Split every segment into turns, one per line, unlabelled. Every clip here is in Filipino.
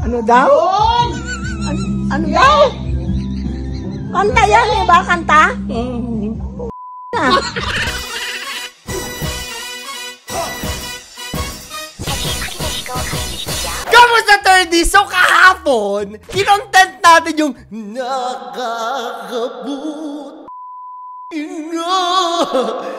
Ano daw? Ano daw? Kanta yan, eh ba? Kanta?
Kamusta, 30? So kahapon, kinontent natin yung nakakabut.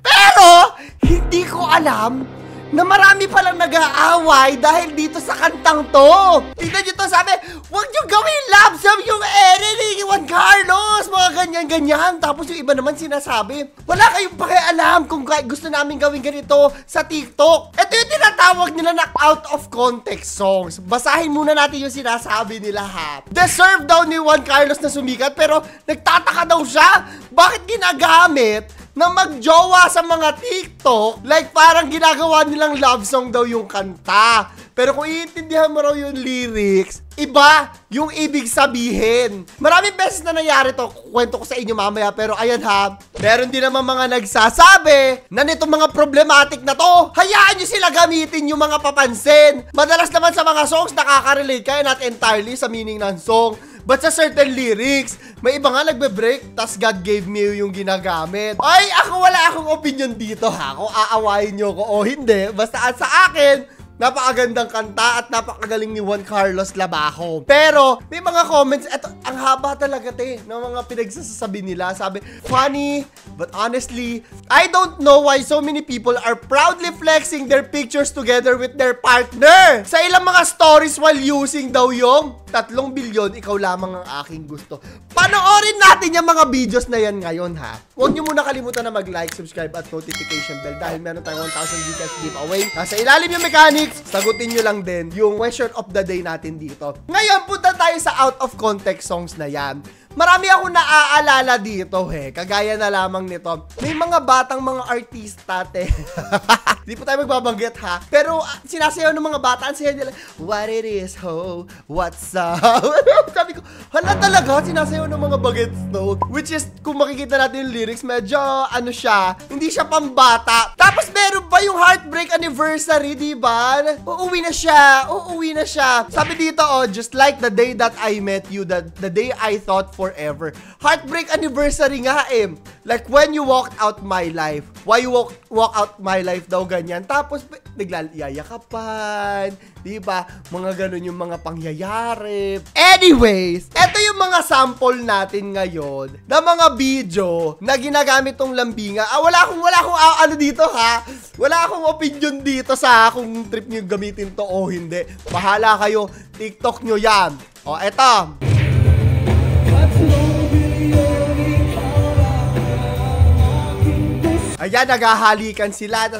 Pero, hindi ko alam na marami palang nag-aaway dahil dito sa kantang to. Tignan nyo to, sabi, huwag nyo gawin love song yung Eren ni Juan Carlos, mga ganyan-ganyan. Tapos yung iba naman sinasabi, wala kayong pakialam kung gusto namin gawin ganito sa TikTok. Ito yung tinatawag nila na out of context songs. Basahin muna natin yung sinasabi nila, ha. Deserve daw ni Juan Carlos na sumikat, pero nagtataka daw siya, bakit ginagamit na magjowa sa mga TikTok, like parang ginagawa nilang love song daw yung kanta. Pero kung iintindihan mo raw yung lyrics, iba yung ibig sabihin. Maraming beses na nangyari to, kwento ko sa inyo mamaya, pero ayan ha, meron din naman mga nagsasabi na nitong mga problematic na to, hayaan nyo sila gamitin yung mga papansin. Madalas naman sa mga songs, nakaka-relate ka, not entirely sa meaning ng song, but sa certain lyrics, may iba nga nagbe-break, tas God gave me yung ginagamit. Ay, wala akong opinion dito ha, kung aawayin nyo ko o hindi. Basta sa akin, napakagandang kanta at napakagaling ni Juan Carlos Labajo. Pero, may mga comments, eto, ang haba talaga ng mga pinagsasabi nila. Sabi, funny, but honestly, I don't know why so many people are proudly flexing their pictures together with their partner. Sa ilang mga stories while using daw yung 3 bilyon, ikaw lamang ang aking gusto. Panoorin natin yung mga videos na yan ngayon, ha. Huwag nyo muna kalimutan na mag-like, subscribe at notification bell dahil meron tayong 1,000 Gcash giveaway. Nasa ilalim yung mechanics, sagutin nyo lang din yung question of the day natin dito. Ngayon, punta tayo sa out of context songs na yan. Marami akong naaalala dito, kagaya na lamang nito. May mga batang mga artista, Di po tayo magbabanggit, ha? Pero sinasayaw ng mga bata, ang sayaw nila, what it is, ho, what's up? Sabi ko, hala talaga, sinasayaw ng mga bagets, no? Which is, kung makikita natin yung lyrics, medyo, ano siya, hindi siya pambata. Tapos meron ba yung heartbreak anniversary, di ba? Uuwi na siya. Sabi dito, just like the day that I met you, the day I thought forever. Heartbreak anniversary nga, like when you walked out my life. Why you walk out my life daw, ganyan. Tapos, naglayayakapan, diba? Mga ganun yung mga pangyayari. Anyways, eto yung mga sample natin ngayon na mga video na ginagamit tong lambinga. Wala akong ano dito, ha? Wala akong opinion dito sa kung trip nyo gamitin to o hindi. Bahala kayo, TikTok nyo yan. Eto. Ayan, naghahalikan sila.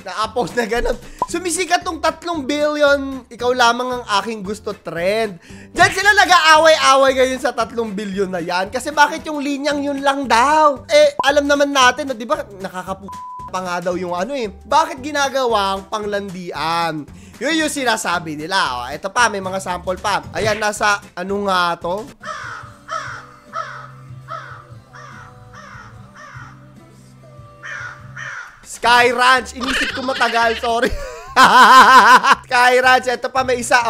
Na-post na ganun. Sumisikat tong 3 billion, ikaw lamang ang aking gusto trend. Diyan sila nag-aaway-aaway ngayon sa 3 billion na yan. Kasi bakit yung linyang yun lang daw? Alam naman natin, di ba, pa nga daw yung ano Bakit ginagawang panglandian? Yun yung sinasabi nila. Ito pa, may mga sample pa. Ayan, nasa, ano nga to? Sky Ranch. Inisip ko matagal, sorry. Sky Ranch. Ito pa, may isa.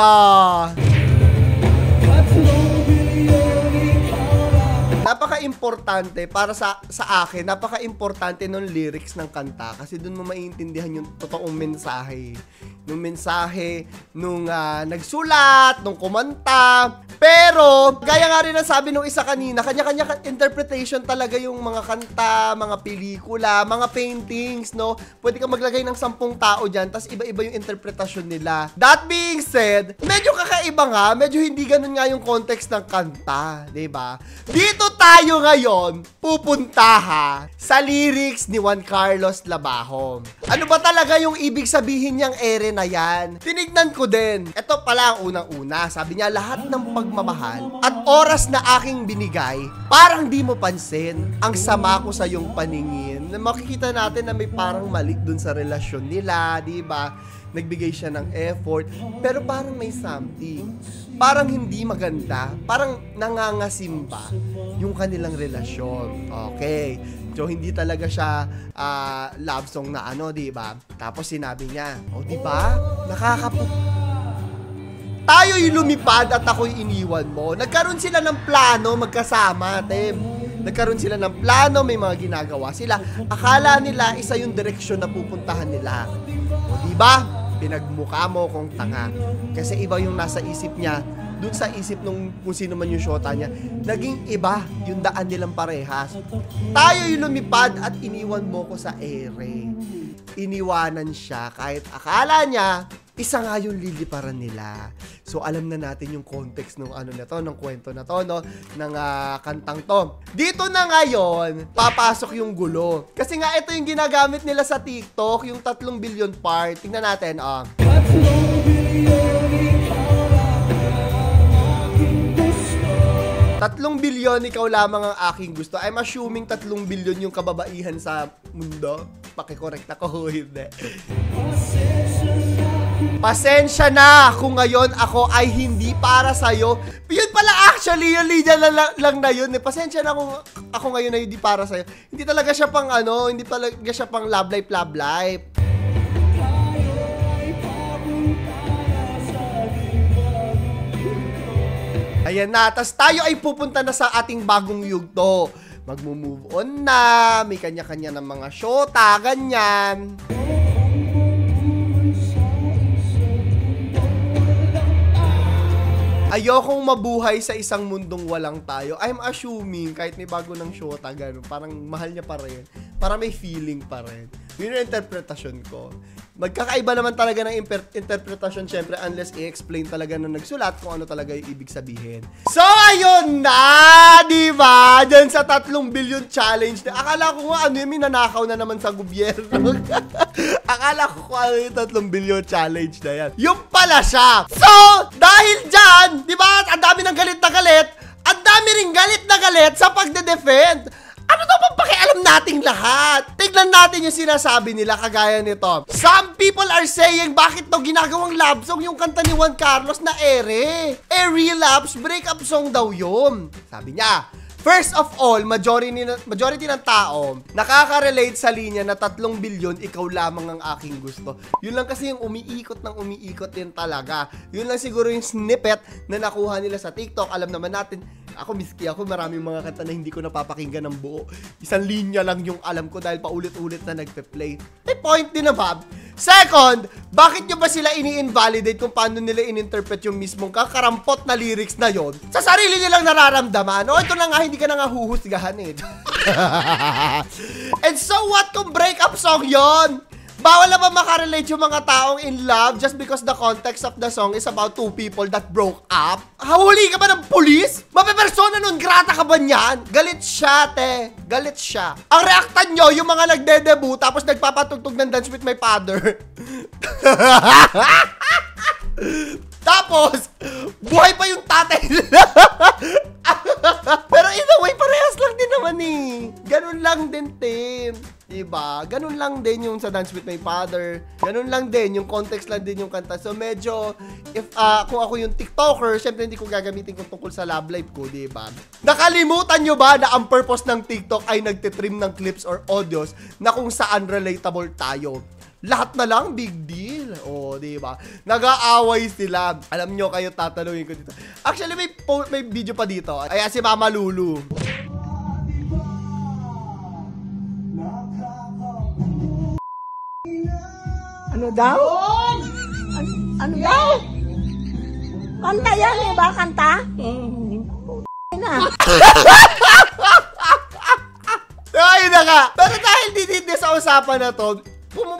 Napaka-importante para sa akin, napaka-importante ng lyrics ng kanta kasi doon mo maiintindihan yung totoong mensahe. Nung mensahe, nung nagsulat, nung kumanta. Pero, gaya nga rin ang sabi nung isa kanina, kanya-kanya interpretation talaga yung mga kanta, mga pelikula, mga paintings, no? Pwede ka maglagay ng 10 tao dyan, tas iba-iba yung interpretasyon nila. That being said, medyo kakaiba nga, medyo hindi ganun nga yung context ng kanta, diba? Dito tayo ngayon, pupunta sa lyrics ni Juan Carlos Labajo. Ano ba talaga yung ibig sabihin niyang ere na yan? Tinignan ko din. Ito pala ang unang-una. Sabi niya, lahat ng pagmamahal at oras na aking binigay, parang di mo pansin ang sama ko sa iyong paningin. Makikita natin na may parang mali dun sa relasyon nila, di ba? Nagbigay siya ng effort, pero parang may something. Parang hindi maganda. Parang nangangasimba yung kanilang relasyon. Okay. So, hindi talaga siya love song na ano, di ba? Tapos sinabi niya, di ba? Tayo'y lumipad at ako'y iniwan mo. Nagkaroon sila ng plano magkasama, Tem. Nagkaroon sila ng plano, may mga ginagawa sila. Akala nila isa yung direksyon na pupuntahan nila. O diba? Pinagmukha mo kung tanga. Kasi iba yung nasa isip niya. Dun sa isip nung kung sino man yung shota niya, naging iba yung daan nilang parehas. Tayo'y lumipad at iniwan mo ko sa ere. Iniwanan siya kahit akala niya isa nga yung liliparan nila. So alam na natin yung context ng ano na to, ng kwento na to, no, ng kantang to. Dito na ngayon, papasok yung gulo. Kasi nga ito yung ginagamit nila sa TikTok, yung 3 billion part. Tingnan natin, 3 billion ikaw lamang ang aking gusto. I'm assuming 3 billion yung kababaihan sa mundo. Pakikorek ako, hindi. Pasensya na kung ngayon ako ay hindi para sa'yo. Yun pala actually, yung linya lang na yun. Pasensya na kung ako ngayon ay hindi para sa'yo. Hindi talaga siya pang ano, hindi talaga siya pang love life, love life. Ayan na, tas tayo ay pupunta na sa ating bagong yugto. Magmo-move on na, may kanya-kanya ng mga shota, ganyan. Ayokong mabuhay sa isang mundong walang tayo. I'm assuming, kahit may bago ng shota, gano'n, parang mahal niya pa rin. Para may feeling pa rin. Yun yung interpretasyon ko. Magkakaiba naman talaga ng interpretasyon, syempre, unless i-explain talaga na nagsulat kung ano talaga yung ibig sabihin. So, ayun na! Diba? Diyan sa 3 billion challenge. Akala ko nga, ano yung minanakaw na naman sa gobyerno. Akala ko kung ano yung 3 billion challenge na yan. Yung pala siya. So, dahil dyan, diba? Ang dami ng galit na galit. Ang dami rin galit na galit sa pagde-defend. Ano daw bang pakialam nating lahat? Tignan natin yung sinasabi nila kagaya nito. Some people are saying, bakit to ginagawang love song yung kanta ni Juan Carlos na ere? Relapse breakup song daw yun. Sabi niya, first of all, majority ng tao nakaka-relate sa linya na 3 billion, ikaw lamang ang aking gusto. Yun lang kasi yung umiikot din talaga. Yun lang siguro yung snippet na nakuha nila sa TikTok. Alam naman natin, ako miski ako, maraming mga kanta na hindi ko napapakinggan ng buo. Isang linya lang yung alam ko dahil paulit-ulit na nagpe-play. May point din naman. Second, bakit nyo ba sila ini-invalidate kung paano nila in-interpret yung mismong kakarampot na lyrics na yon sa sarili nilang nararamdaman? O ito na nga, hindi ka na nga huhusgahan eh. And so what kung breakup song yon? Bawal na ba makarelate yung mga taong in love just because the context of the song is about 2 people that broke up? Hahuli ka ba ng pulis? Mapepersona nun grata ka ba niyan? Galit siya, te. Galit siya. Ang reactan nyo, yung mga nagde-debut tapos nagpapatugtog ng Dance with My Father. Tapos, buhay pa yung tatay nila. Pero in a way, parehas lang din naman eh. Ganun lang din, Tim. Diba? Ganun lang din yung sa Dance with My Father. Ganun lang din, yung context lang din yung kanta. So medyo, kung ako yung TikToker, syempre hindi ko gagamitin kung tungkol sa love life ko, diba? Nakalimutan nyo ba na ang purpose ng TikTok ay nagtitrim ng clips or audios na kung saan relatable tayo? Lahat na lang, big deal. O, diba? Nag-aaway sila. Alam nyo, kayo tatanungin ko dito. Actually, may video pa dito. Ayan, si Mama Lulu.
Ano daw? Ano daw? Kanta yan eh ba? Kanta? Na.
Ayun na nga. Pero dahil dito sa usapan na to,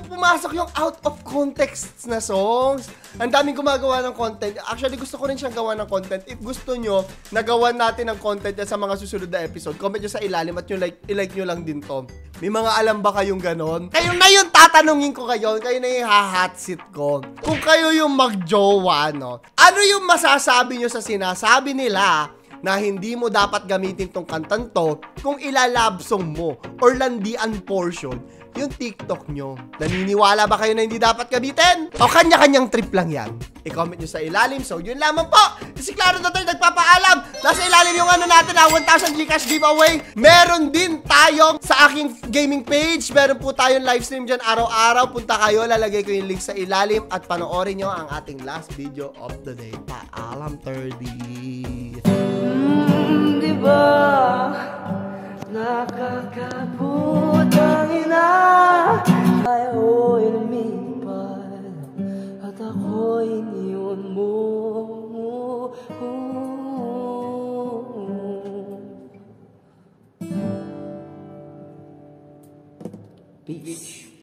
pumasok yung out of context na songs. Ang daming gumagawa ng content. Actually, gusto ko rin siyang gawa ng content. If gusto nyo, nagawa natin ng content sa mga susunod na episode, comment nyo sa ilalim at i-like nyo lang din to. May mga alam ba kayong ganon? Kayo na yun, tatanungin ko kayo. Kayo na yung hahotsit ko. Kung kayo yung magjowa, no? Ano yung masasabi nyo sa sinasabi nila na hindi mo dapat gamitin tong kantang to kung ilalabsong mo or landian portion yung TikTok nyo. Naniniwala ba kayo na hindi dapat gamitin? O kanya-kanyang trip lang yan? I-comment nyo sa ilalim. So, yun lamang po. Si Claro Dr. nagpapaalam. Nasa ilalim yung ano natin na 1,000 Gcash giveaway. Meron din tayong sa aking gaming page. Meron po tayong live stream dyan araw-araw. Punta kayo. Lalagay ko yung link sa ilalim at panoorin nyo ang ating last video of the day. Paalam 30.
Diba? Nakakabot ang ina. Ako'y lumipad at ako'y iniwan mo. Peace.